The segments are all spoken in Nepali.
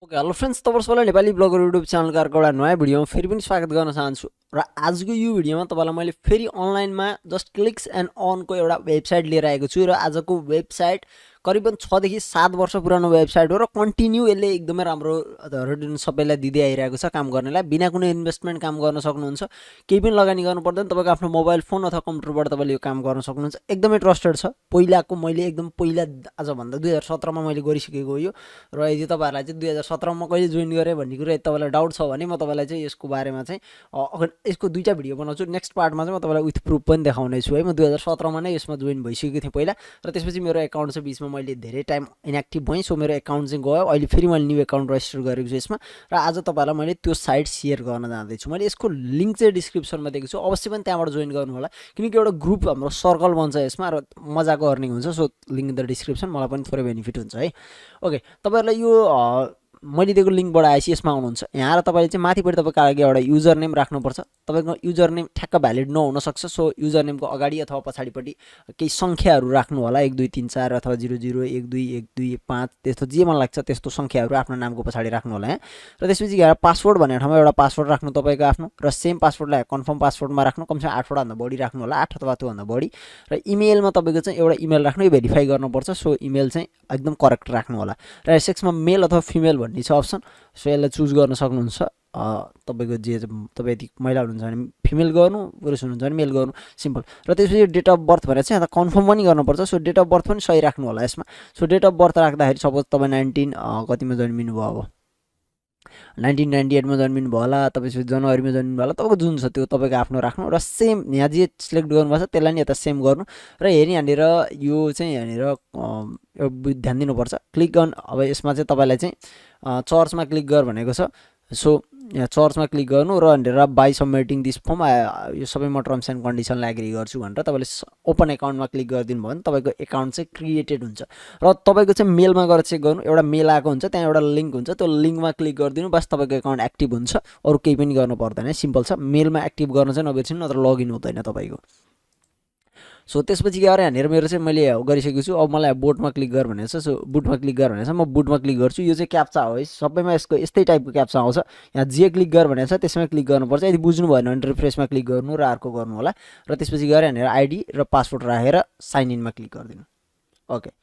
ओके हेलो फ्रेन्ड्स तपाईहरु सबैलाई नेपाली ब्लगर युट्युब च्यानलको एउटा नयाँ भिडियोमा फेरि पनि स्वागत गर्न चाहन्छु र आजको यो भिडियोमा तपाईलाई मैले फेरि अनलाइनमा जस्ट क्लिक्स एन्ड अनको एउटा वेबसाइट लिएर आएको छु र आजको वेबसाइट करिबन 6 देखि 7 वर्ष पुरानो वेबसाइट हो र कन्टिन्यू यसले एकदमै राम्रो रिटर्न सबैलाई दिँदै आइरहेको छ काम गर्नेलाई बिना कुनै इन्भेस्टमेन्ट काम गर्न सक्नुहुन्छ केही पनि लगानी गर्नु पर्दैन तपाईको आफ्नो मोबाइल फोन अथवा कम्प्युटरबाट तपाईले यो काम गर्न सक्नुहुन्छ एकदमै ट्रस्टेड छ पहिलाको मैले एकदम पहिला आज भन्दा 2017 मा मैले गरिसकेको यो र यदि तपाईहरुलाई चाहिँ 2017 मा कहिले जोइन गरे भन्ने कुरा यदि तपाईलाई डाउट छ भने म तपाईलाई चाहिँ यसको बारेमा चाहिँ यसको दुईटा भिडियो बनाउँछु नेक्स्ट पार्टमा चाहिँ म तपाईलाई विथ प्रुफ पनि देखाउने छु है म 2017 मा नै यसमा जोइन भइसकेको थिएँ पहिला र त्यसपछि मेरो एकाउन्ट चाहिँ बीचमा मैले धेरै टाइम इनएक्टिभ भएँ सो मेरो एकाउन्ट चाहिँ गयो अहिले फेरि मैले न्यू एकाउन्ट रजिस्टर गरेको छु यसमा र आज तपाईहरुलाई मैले त्यो साइट शेयर गर्न जाँदैछु मैले यसको लिंक चाहिँ डिस्क्रिप्सनमा दिएको छु अवश्य पनि त्यहाँबाट जोइन गर्नु होला किनकि एउटा ग्रुप हाम्रो सर्कल बन्छ यसमा र मजाको अर्निङ हुन्छ so link in the description मलाई पनि थोरै बेनिफिट हुन्छ है ओके तपाईहरुलाई यो मैले दिएको लिंकबाट आएपछि यसमा आउनुहुन्छ यहाँ र तपाईले चाहिँ माथिपट्टि तपाईको लागि एउटा युजर नेम राख्नुपर्छ तपाईको युजर नेम ठ्याक्क भ्यालिड नहुन सक्छ सो युजर नेमको अगाडि अथवा पछाडिपट्टि केही संख्याहरू राख्नु होला 1 2 3 4 अथवा 0 0 1 2 1 2 5 त्यस्तो जे मन लाग्छ त्यस्तो संख्याहरू आफ्नो नामको पछाडि राख्नु होला यहाँ र त्यसपछि यहाँ पासवर्ड भन्ने ठाउँमा एउटा पासवर्ड राख्नु तपाईको आफ्नो र सेम पासवर्डलाई कन्फर्म पासवर्डमा राख्नु कमसेकम 8 वटा भन्दा बढी राख्नु होला 8 अथवा त्यो भन्दा बढी र इमेलमा तपाईको चाहिँ एउटा इमेल राख्नु यो भेरिफाई गर्नुपर्छ सो इमेल चाहिँ एकदम करेक्ट राख्नु होला र सेक्समा मेल अथवा फिमेल भन्ने छ अप्सन सो यसलाई चुज गर्न सक्नुहुन्छ तपाईको जे तपाई यदि महिला हुनुहुन्छ भने फिमेल गर्नु पुरुष हुनुहुन्छ भने मेल गर्नु सिम्पल र त्यसपछि डेट अफ बर्थ भनेर चाहिँ यहाँ कन्फर्म पनि गर्नुपर्छ सो डेट अफ बर्थ पनि सही राख्नु होला यसमा सो डेट अफ बर्थ राख्दाखेरि सपोज तपाई 19 कतिमा जन्मिनु भयो अब 1998 मा जन्मिनु भयो होला तपाईपछि जनवरीमा जन्मिनु भयो होला तपाईको जुन छ त्यो तपाईको आफ्नो राख्नु र सेम यहाँ जे सिलेक्ट गर्नुभएको छ त्यसलाई नि यता सेम गर्नु र हेरि यहाँनिर यो चाहिँ यहाँनिर ध्यान दिनुपर्छ क्लिक गर्न अब यसमा चाहिँ तपाईलाई चाहिँ चर्चमा क्लिक गर भनेको छ सो यहाँ चर्चमा क्लिक गर्नु र भनेर बाई सबमिटिङ दिस फर्म यो सबै म टर्म्स एन्ड कन्डिसनलाई एग्री गर्छु भनेर तपाईले ओपन एकाउन्टमा क्लिक गरिदिनु भयो भने तपाईको एकाउन्ट चाहिँ क्रिएटेड हुन्छ र तपाईको चाहिँ मेलमा गएर चेक गर्नु एउटा मेल आएको हुन्छ त्यहाँ एउटा लिंक हुन्छ त्यो लिंकमा क्लिक गरिदिनु बस तपाईको एकाउन्ट एक्टिभ हुन्छ अरु केही पनि गर्नु पर्दैन सिम्पल छ मेलमा एक्टिभ गर्न चाहिँ नबिर्सिनु नत्र लगइन हुँदैन तपाईको सो त्यसपछि गएर यहाँनिर मेरो चाहिँ मैले गरिसकेको छु अब मलाई बुटमा क्लिक गर भनेको छ सो बुटमा क्लिक गर भनेको छ म बुटमा क्लिक गर्छु यो चाहिँ क्याप्चा हो है सबैमा यसको यस्तै टाइपको क्याप्चा आउँछ यहाँ जे क्लिक गर भनेको छ त्यसमा क्लिक गर्नुपर्छ यदि बुझ्नु भएन भने रिफ्रेशमा क्लिक गर्नु र अर्को गर्नु होला र त्यसपछि गएर यहाँनिर आइडी र पासवर्ड राखेर साइन इनमा क्लिक गरिदिनु ओके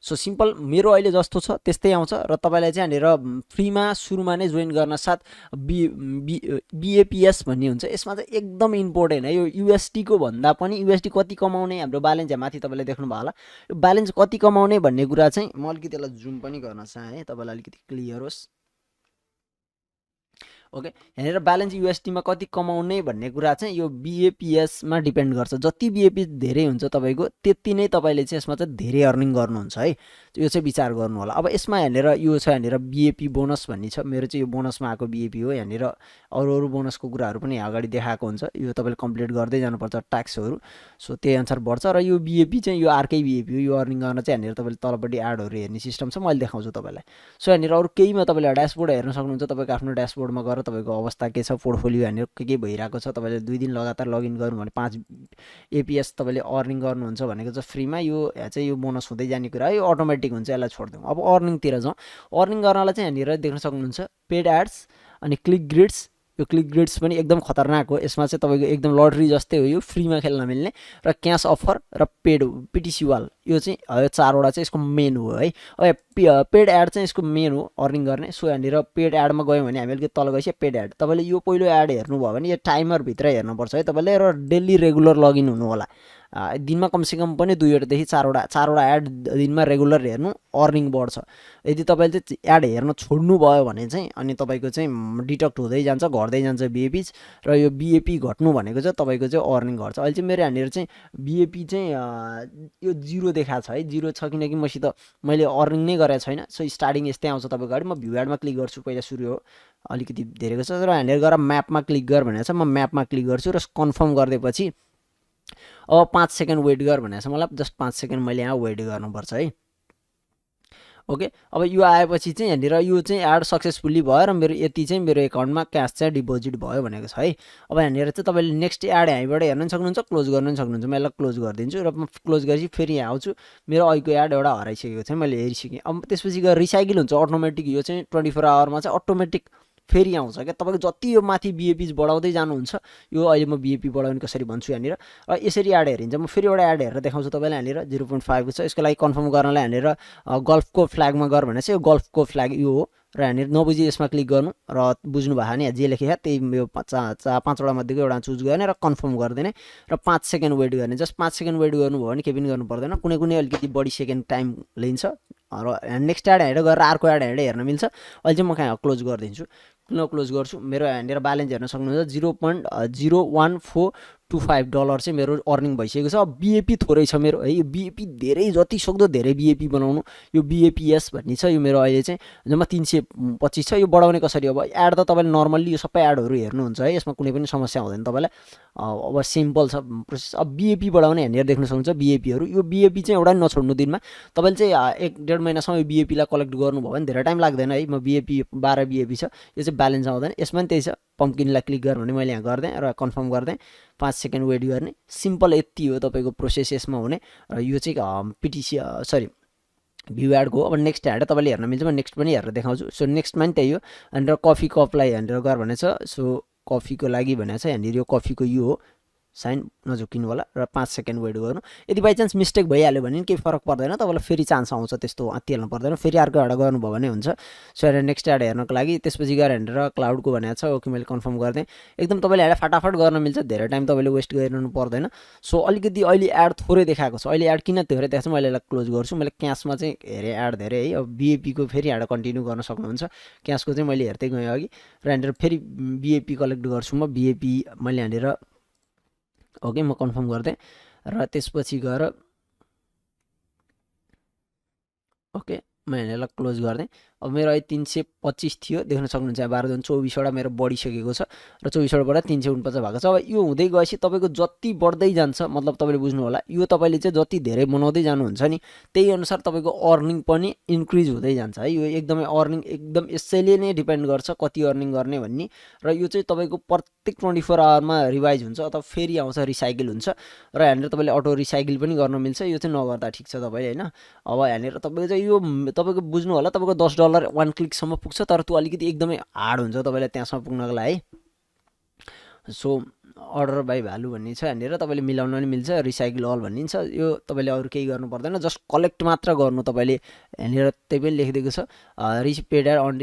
सो सिम्पल मेरो अहिले जस्तो छ त्यस्तै आउँछ र तपाईलाई चाहिँ यहाँनिर फ्रीमा सुरुमा नै जोइन गर्न साथ बीएपीएस भन्ने हुन्छ यसमा चाहिँ एकदम इम्पोर्टेन्ट है यो यूएसडी को भन्दा पनि यूएसडी कति कमाउने हाम्रो ब्यालेन्स यहाँ माथि तपाईले देख्नु भयो होला यो ब्यालेन्स कति कमाउने भन्ने कुरा चाहिँ म अलिकति त्यसलाई जुम पनि गर्न चाहे तपाईलाई अलिकति क्लियर होस् ओके यहाँनिर ब्यालेन्स यूएसडी मा कति कमाउने भन्ने कुरा चाहिँ यो बीएपीएस मा डिपेन्ड गर्छ जति बीएपीएस धेरै हुन्छ तपाईको त्यति नै तपाईले चाहिँ यसमा चाहिँ धेरै अर्निङ गर्नुहुन्छ है यो चाहिँ विचार गर्नु होला अब यसमा यहाँनिर यो छ यहाँनिर बीएपी बोनस भन्ने छ मेरो चाहिँ यो बोनसमा आएको बीएपी हो यहाँनिर अरु बोनसको कुराहरु पनि यहाँ अगाडि देखाएको हुन्छ यो तपाईले कम्प्लिट गर्दै जानुपर्छ ट्याक्सहरु सो त्यही अनुसार बढ्छ र यो बीएपी चाहिँ यो आरकै बीएपी हो यो अर्निङ गर्न चाहिँ यहाँनिर तपाईले तलपट्टि एडहरु हेर्ने सिस्टम छ मैले देखाउँछु तपाईलाई सो यहाँनिर अरु केहीमा तपाईले ड्याशबोर्ड हेर्न सक्नुहुन्छ तपाईको आफ्नो ड्याशबोर्डमा गएर तपाईको अवस्था के छ पोर्टफोलियो यहाँनिर के भइराको छ तपाईले 2 दिन लगातार लगइन गर्नु भने 5 एपीएस तपाईले अर्निङ गर्नुहुन्छ भनेको चाहिँ फ्रीमा यो चाहिँ यो बोनस हुँदै जाने कुरा यो अटोमेटिक हुन्छ यसलाई छोड्दिउँ अब अर्निङ तिर जाउँ अर्निङ गर्नलाई चाहिँ यहाँनिर देख्न सक्नुहुन्छ पेड एड्स अनि क्लिक ग्रिड्स यो क्लिक ग्रिड्स पनि एकदम खतरनाक हो यसमा चाहिँ तपाईको एकदम लटरी जस्तै हो यो फ्रीमा खेल्न मिल्ने र क्याश अफर र पेड पीटीसी वाल यो चाहिँ चारवटा चाहिँ यसको मेन हो है अब पेड एड चाहिँ यसको मेन हो अर्निङ गर्ने सो यहाँनिर पेड एडमा गयौँ भने हामी अलिकति तल गएपछि पेड एड तपाईले यो पहिलो एड हेर्नुभयो भने यो टाइमर भित्र हेर्नुपर्छ है तपाईले र डेली रेगुलर लगइन हुनु होला दिनमा कमसेकम पनि 2 वटादेखि 4 वटा एड दिनमा रेगुलर हेर्नु अर्निङ बढ्छ यदि तपाईले चाहिँ एड हेर्न छोड्नु भयो भने चाहिँ अनि तपाईको चाहिँ डिडक्ट हुँदै जान्छ घट्दै जान्छ बीएपी र यो बीएपी घट्नु भनेको चाहिँ तपाईको चाहिँ अर्निङ घट्छ अहिले चाहिँ मेरो यहाँनिर चाहिँ बीएपी चाहिँ यो 0 देखाएको छ है 0 छ किनकि मसित मैले अर्निङ नै गरेको छैन सो स्टार्टिङ यस्तै आउँछ तपाईको अगाडि म भ्यू एडमा क्लिक गर्छु पहिला सुरु हो अलिकति धेरैको छ र यहाँनिर गएर म्यापमा क्लिक गर भनेको छ म म्यापमा क्लिक गर्छु र कन्फर्म गर्दैपछि अब 5 सेकेन्ड वेट गर भनेको छ मलाई जस्ट 5 सेकेन्ड मैले यहाँ वेट गर्नुपर्छ है ओके अब यो आएपछि चाहिँ यहाँनिर यो चाहिँ एड सक्सेसफुल्ली भयो र मेरो यति चाहिँ मेरो एकाउन्टमा क्यास चाहिँ डिपोजिट भयो भनेको छ है। अब यहाँनिर चाहिँ तपाईँले नेक्स्ट एड यहीँबाट हेर्न पनि सक्नुहुन्छ, क्लोज गर्न पनि सक्नुहुन्छ। म यसलाई क्लोज गरिदिन्छु र म क्लोज गरेपछि फेरि यहाँ आउँछु। मेरो अहिलेको एड एउटा हराइसकेको छ, मैले हेरिसकेँ। अब त्यसपछि गएर रिसाइकल हुन्छ अटोमेटिक, यो चाहिँ 24 आवरमा चाहिँ अटोमेटिक फेरि आउँछ क्या। तपाईँको जति यो माथि बिएपी बढाउँदै जानुहुन्छ, यो अहिले म बिएपी बढाउने कसरी भन्छु यहाँनिर। र यसरी एड हेरिन्छ, म फेरि एउटा एड हेरेर देखाउँछु तपाईँलाई। यहाँनिर 0.5 छ, यसको लागि कन्फर्म गर्नलाई यहाँनिर गल्फको फ्ल्यागमा गर भने चाहिँ यो गल्फको फ्ल्याग यो हो। र यहाँनिर नबुझी यसमा क्लिक गर्नु र बुझ्नु भयो भने जे लेखेको त्यही यो 5वटा मध्येको एउटा चुज गर्ने र कन्फर्म गरिदिने र 5 सेकेन्ड वेट गर्ने। जस्ट 5 सेकेन्ड वेट गर्नुभयो भने केही पनि गर्नु पर्दैन, कुनै कुनै अलिकति बढी सेकेन्ड टाइम लिन्छ। र नेक्स्ट एड हेरेर गरेर अर्को एड हेर्न मिल्छ। अहिले चाहिँ म कहाँ क्लोज गरिदिन्छु, क्लोज गर्छु। मेरो यहाँनिर ब्यालेन्स हेर्न सक्नुहुन्छ, $0.01425 चाहिँ मेरो अर्निङ भइसकेको छ। अब बिएपी थोरै छ मेरो है, यो बिएपी धेरै जति सक्दो धेरै बिएपी बनाउनु। यो बिएपीएस भन्ने छ, यो मेरो अहिले चाहिँ जम्मा 325 छ। यो बढाउने कसरी? अब एड त तपाईँले नर्मल्ली यो सबै एडहरू हेर्नुहुन्छ है, यसमा कुनै पनि समस्या हुँदैन तपाईँलाई। अब सिम्पल छ प्रोसेस। अब बिएपी बढाउने यहाँनिर देख्न सक्नुहुन्छ बिएपीहरू। यो बिएपी चाहिँ एउटा नछोड्नु दिनमा। तपाईँले चाहिँ 1-1.5 महिनासम्म यो बिएपीलाई कलेक्ट गर्नुभयो भने धेरै टाइम लाग्दैन है। म बिएपी 12 बिएपी छ, यो चाहिँ ब्यालेन्स आउँदैन। यसमा पनि त्यही छ, पम्पकिनलाई क्लिक गर्नु भने मैले यहाँ गरिदिएँ र कन्फर्म गरिदिएँ। 5 सेकेन्ड वेट गर्ने, सिम्पल यति हो तपाईँको प्रोसेस यसमा हुने। र यो चाहिँ पिटिसी सरी भ्यू एडको। अब नेक्स्ट एड तपाईँले हेर्न मिल्छ, म नेक्स्ट पनि हेरेर देखाउँछु। सो नेक्स्टमा पनि त्यही हो। यहाँनिर कफी कपलाई यहाँनिर गर भनेको छ। सो कफीको लागि भनेको छ यहाँनिर यो कफीको यो हो, साइन नझुकिनु होला र 5 सेकेन्ड वेट गर्नु। यदि बाइचान्स मिस्टेक भइहाल्यो भने केही फरक पर्दैन, तपाईँलाई फेरि चान्स आउँछ, त्यस्तो अत्तिहाल्नु पर्दैन। फेरि अर्को एड गर्नुभयो भने हुन्छ। सो हेरेर नेक्स्ट एड हेर्नको लागि त्यसपछि गएर हेरेर क्लाउडको भनेको छ। ओके मैले कन्फर्म गरिदिएँ। एकदम तपाईँले हेरेर फटाफट गर्न मिल्छ, धेरै टाइम तपाईँले वेस्ट गरिरहनु पर्दैन। सो अलिकति अहिले एड थोरै देखाएको छ। अहिले एड किन थोरै देखाएको छ मैले यसलाई क्लोज गर्छु। मैले क्यासमा चाहिँ हेरेँ एड धेरै है। अब बिएपीको फेरि एड कन्टिन्यू गर्न सक्नुहुन्छ। क्यासको चाहिँ मैले हेर्दै गएँ अघि र यहाँनिर फेरि बिएपी कलेक्ट गर्छु म। बिएपी मैले यहाँनिर ओके म कन्फर्म गरिदिएँ र त्यसपछि गएर ओके म यहाँनिर क्लोज गरिदिएँ। अब मेरो अहिले 325 थियो, देख्न सक्नुहुन्छ। 12-24वटा मेरो बढिसकेको छ र 24वटाबाट 349 भएको छ। अब यो हुँदै गएपछि तपाईँको जति बढ्दै जान्छ, मतलब तपाईँले बुझ्नु होला, यो तपाईँले चाहिँ जति धेरै बनाउँदै जानुहुन्छ नि त्यही अनुसार तपाईँको अर्निङ पनि इन्क्रिज हुँदै जान्छ है। यो एकदमै अर्निङ एकदम यसैले नै डिपेन्ड गर्छ कति अर्निङ गर्ने भन्ने। र यो चाहिँ तपाईँको प्रत्येक 24 आवरमा रिभाइज हुन्छ अथवा फेरि आउँछ, रिसाइकल हुन्छ। र यहाँनिर तपाईँले अटो रिसाइकल पनि गर्न मिल्छ, यो चाहिँ नगर्दा ठिक छ तपाईँले होइन। अब यहाँनिर तपाईँको चाहिँ यो तपाईँको बुझ्नु होला, तपाईँको $10 1 क्लिकसम्म पुग्छ, तर त्यो अलिकति एकदमै हार्ड हुन्छ तपाईँलाई त्यहाँसम्म पुग्नको लागि है। सो अर्डर बाई भ्यालु भन्ने छ यहाँनिर, तपाईँले मिलाउन पनि मिल्छ। रिसाइकल अल भन्ने छ, यो तपाईँले अरू केही गर्नु पर्दैन, जस्ट कलेक्ट मात्र गर्नु तपाईँले। यहाँनिर त्यही पनि लेखिदिएको छ रिच पेड अन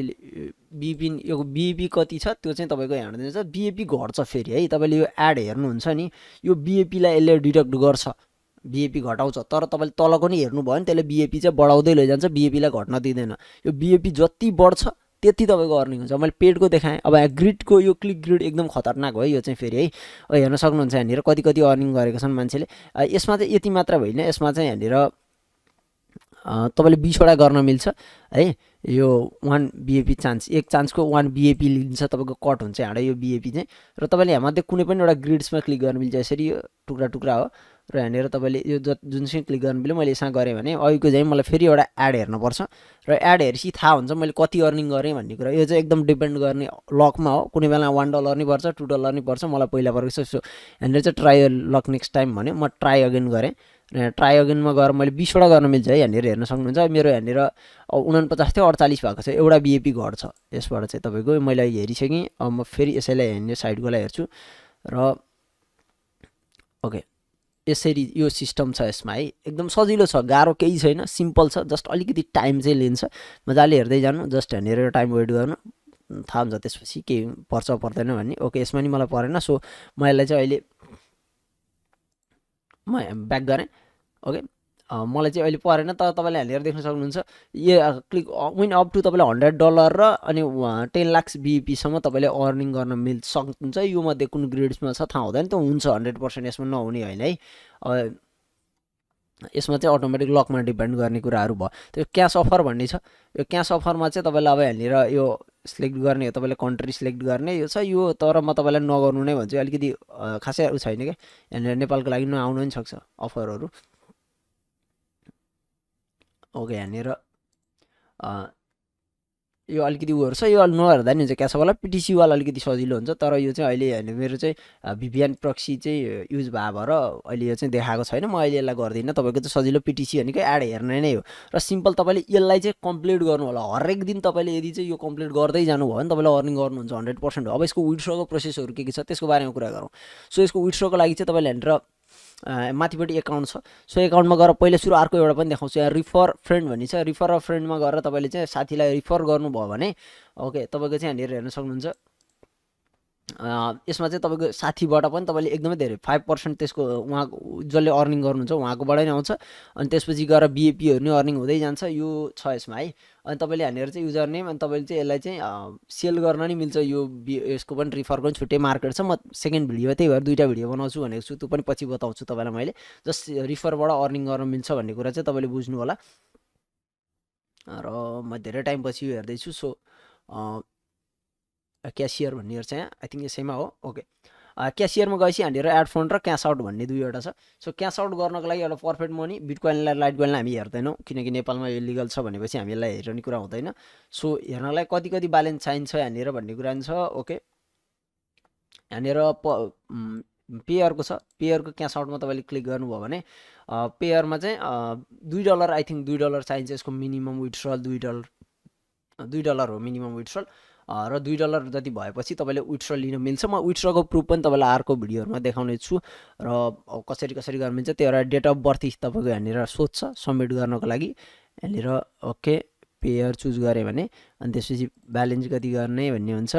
बिपी। यो बिएपी कति छ त्यो चाहिँ तपाईँको यहाँ दिन्छ। बिएपी घट्छ फेरि है, तपाईँले यो एड हेर्नुहुन्छ नि, यो बिएपीलाई यसले डिडक्ट गर्छ, बिएपी घटाउँछ। तर तपाईँले तलको नि हेर्नुभयो भने त्यसले बिएपी चाहिँ बढाउँदै लैजान्छ, बिएपीलाई घट्न दिँदैन। यो बिएपी जति बढ्छ त्यति तपाईँको अर्निङ हुन्छ। मैले पेडको देखाएँ। अब यहाँ ग्रिडको यो क्लिक ग्रिड एकदम खतरनाक हो है, यो चाहिँ फेरि है। अब हेर्न सक्नुहुन्छ यहाँनिर कति कति अर्निङ गरेको छन् मान्छेले। यसमा चाहिँ यति मात्र होइन, यसमा चाहिँ यहाँनिर तपाईँले 20वटा गर्न मिल्छ है। यो 1 बिएपी चान्स, एक चान्सको 1 बिएपी लिन्छ तपाईँको, कट हुन्छ यहाँ यो बिएपी चाहिँ। र तपाईँले यहाँमध्ये कुनै पनि एउटा ग्रिड्समा क्लिक गर्न मिल्छ, यसरी यो टुक्रा टुक्रा हो। र यहाँनिर तपाईँले यो जुनसुकै क्लिक गर्नु मिल्यो। मैले यसमा गरेँ भने अहिलेको चाहिँ मलाई फेरि एउटा एड हेर्नुपर्छ र एड हेरेपछि थाहा हुन्छ मैले कति अर्निङ गरेँ भन्ने कुरा। यो चाहिँ एकदम डिपेन्ड गर्ने लकमा हो, कुनै बेला $1 नि पर्छ, $2 नि पर्छ। मलाई पहिला परेको छ। सो यहाँनिर चाहिँ ट्राई लक नेक्स्ट टाइम भन्यो, म ट्राई अगेन गरेँ र यहाँ ट्राई अगेनमा गएर मैले 20वटा गर्न मिल्छ है। यहाँनिर हेर्न सक्नुहुन्छ मेरो यहाँनिर 49 थियो, 48 भएको छ। एउटा बिएपी घट्छ यसबाट चाहिँ तपाईँको। मैले हेरिसकेँ। अब म फेरि यसैलाई यहाँनिर साइडकोलाई हेर्छु र ओके यसरी यो सिस्टम छ यसमा है। एकदम सजिलो छ, गाह्रो केही छैन, सिम्पल छ। जस्ट अलिकति टाइम चाहिँ लिन्छ, मजाले हेर्दै जानु। जस्ट यहाँनिर टाइम वेट गर्नु, थाहा हुन्छ त्यसपछि के पर्छ पर्दैन भन्ने। ओके यसमा नि मलाई परेन। सो म यसलाई चाहिँ अहिले म ब्याक गरेँ। ओके मलाई चाहिँ अहिले परेन, तर तपाईँले यहाँनिर देख्न सक्नुहुन्छ यो क्लिक विन अप टु तपाईँले $100 र अनि 10 लाख बिएपीसम्म तपाईँले अर्निङ गर्न सक्नुहुन्छ। यो मध्ये कुन ग्रेड्समा छ थाहा हुँदैन, त्यो हुन्छ 100%, यसमा नहुने होइन है। यसमा चाहिँ अटोमेटिक लकमा डिपेन्ड गर्ने कुराहरू भयो। त्यो क्यास अफर भन्ने छ। यो क्यास अफरमा चाहिँ तपाईँलाई अब यहाँनिर यो सिलेक्ट गर्ने हो, तपाईँले कन्ट्री सिलेक्ट गर्ने यो छ यो। तर म तपाईँलाई नगर्नु नै भन्छु, अलिकति खासै छैन क्या। यहाँनिर नेपालको लागि नआउनु पनि सक्छ अफरहरू। ओके यहाँनिर यो अलिकति उयोहरू छ, यो नहेर्दा नि हुन्छ क्यास वाला पिटिसी वाला अलिकति सजिलो हुन्छ। तर यो चाहिँ अहिले होइन मेरो चाहिँ भिपिएन प्रक्सी चाहिँ युज भएर अहिले यो चाहिँ देखाएको छैन, म अहिले यसलाई गर्दिनँ। तपाईँको चाहिँ सजिलो पिटिसी भनेको एड हेर्ने नै हो र सिम्पल तपाईँले यसलाई चाहिँ कम्प्लिट गर्नु होला। हरेक दिन तपाईँले यदि चाहिँ यो कम्प्लिट गर्दै जानुभयो भने तपाईँले अर्निङ गर्नुहुन्छ 100% हो। अब यसको विथड्रको प्रोसेसहरू के छ त्यसको बारेमा कुरा गरौँ। सो यसको विथड्रको लागि चाहिँ तपाईँले यहाँनिर माथिपट्टि एकाउन्ट छ, सो एकाउन्टमा गएर पहिला सुरु अर्को एउटा पनि देखाउँछु, यहाँ रिफर फ्रेन्ड भन्ने छ। रिफर अ फ्रेन्डमा गएर तपाईँले चाहिँ साथीलाई रिफर गर्नुभयो भने ओके तपाईँको चाहिँ यहाँनिर हेर्न सक्नुहुन्छ। यसमा चाहिँ तपाईँको साथीबाट पनि तपाईँले एकदमै धेरै 5% त्यसको उहाँको जसले अर्निङ गर्नुहुन्छ उहाँकोबाट नै आउँछ। अनि त्यसपछि गएर बिएपीहरू नै अर्निङ हुँदै जान्छ, यो छ यसमा है। अनि तपाईँले यहाँनिर चाहिँ युजर नेम अनि तपाईँले चाहिँ यसलाई चाहिँ सेल गर्न नि मिल्छ। यो यसको पनि रिफरको पनि छुट्टै मार्केट छ। म सेकेन्ड भिडियो त्यही भएर 2टा भिडियो बनाउँछु भनेको छु, त्यो पनि पछि बताउँछु तपाईँलाई मैले। जस्ट रिफरबाट अर्निङ गर्न मिल्छ भन्ने कुरा चाहिँ तपाईँले बुझ्नु होला। र म धेरै टाइम पछि यो हेर्दैछु। सो क्यासियर भन्ने छ यहाँ, आई थिङ्क यसैमा हो। ओके क्यासियरमा गएपछि यहाँनिर एड फन्ड र क्यास आउट भन्ने दुईवटा छ। सो क्यास आउट गर्नको लागि एउटा पर्फेक्ट मनी बिटकोइनलाई लाइटकोइनलाई हामी हेर्दैनौँ, किनकि नेपालमा यो लिगल छ भनेपछि हामी यसलाई हेर्ने कुरा हुँदैन। सो हेर्नलाई कति कति ब्यालेन्स चाहिन्छ यहाँनिर भन्ने कुरा छ। ओके यहाँनिर पेयरको छ, पेयरको क्यास आउटमा तपाईँले क्लिक गर्नुभयो भने पेयरमा चाहिँ $2 आई थिङ्क $2 चाहिन्छ। यसको मिनिमम विथड्रल $2 हो मिनिमम विथड्रल। र $2 जति भएपछि तपाईँले विथड्र लिन मिल्छ। म विथड्रको प्रुफ पनि तपाईँलाई अर्को भिडियोहरूमा देखाउने छु र कसरी कसरी गर्नु मिल्छ। त्यो एउटा डेट अफ बर्थ तपाईँको यहाँनिर सोध्छ सब्मिट गर्नको लागि। यहाँनिर ओके पेयर चुज गऱ्यो भने अनि त्यसपछि ब्यालेन्स कति गर्ने भन्ने हुन्छ।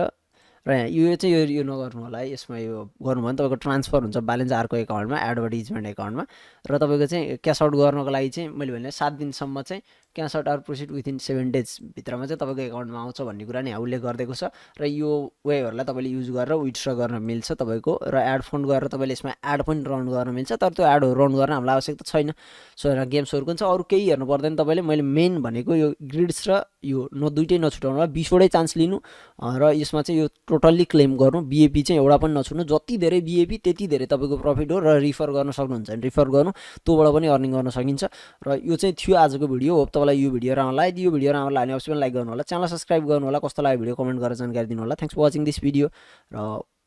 र यो चाहिँ यो नगर्नु होला है, यसमा यो गर्नुभयो भने तपाईँको ट्रान्सफर हुन्छ ब्यालेन्स अर्को एकाउन्टमा, एडभर्टिजमेन्ट एकाउन्टमा। र तपाईँको चाहिँ क्यास आउट गर्नको लागि चाहिँ मैले भने 7 दिनसम्म चाहिँ cash out or proceed within 7 days भित्रमा चाहिँ तपाईँको एकाउन्टमा आउँछ भन्ने कुरा नि उल्लेख गरिदिएको छ। र यो वेहरूलाई तपाईँले युज गरेर विथड्र गर्न मिल्छ तपाईँको। र एड फन्ड गरेर तपाईँले यसमा एड पनि रन गर्न मिल्छ, तर त्यो एडहरू रन गर्न हामीलाई आवश्यकता छैन। सो यहाँ गेम्सहरू पनि छ, अरू केही हेर्नु पर्दैन तपाईँले। मैले मेन भनेको यो ग्रिड्स र यो दुइटै नछुटाउनु होला, 20वटै चान्स लिनु र यसमा चाहिँ यो टोटल्ली क्लेम गर्नु। बिएपी चाहिँ एउटा पनि नछुट्नु, जति धेरै बिएपी त्यति धेरै तपाईँको प्रफिट हो। र रिफर गर्न सक्नुहुन्छ भने रिफर गर्नु, त्योबाट पनि अर्निङ गर्न सकिन्छ। र यो चाहिँ थियो आजको भिडियो। होप तपाईँलाई यो भिडियो राम्रो लाग्यो। यो भिडियो राम्रो लाग्यो भने अवश्य पनि लाइक गर्नु होला, च्यानल सब्सक्राइब गर्नु होला, कस्तो लाग्यो भिडियो कमेन्ट गरेर जानकारी दिनु होला। Thanks for watching this video. र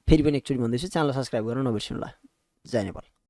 फेरि पनि एकचोटि भन्दैछु च्यानल सब्सक्राइब गर्न नबिर्सिनु होला। जय नेपाल।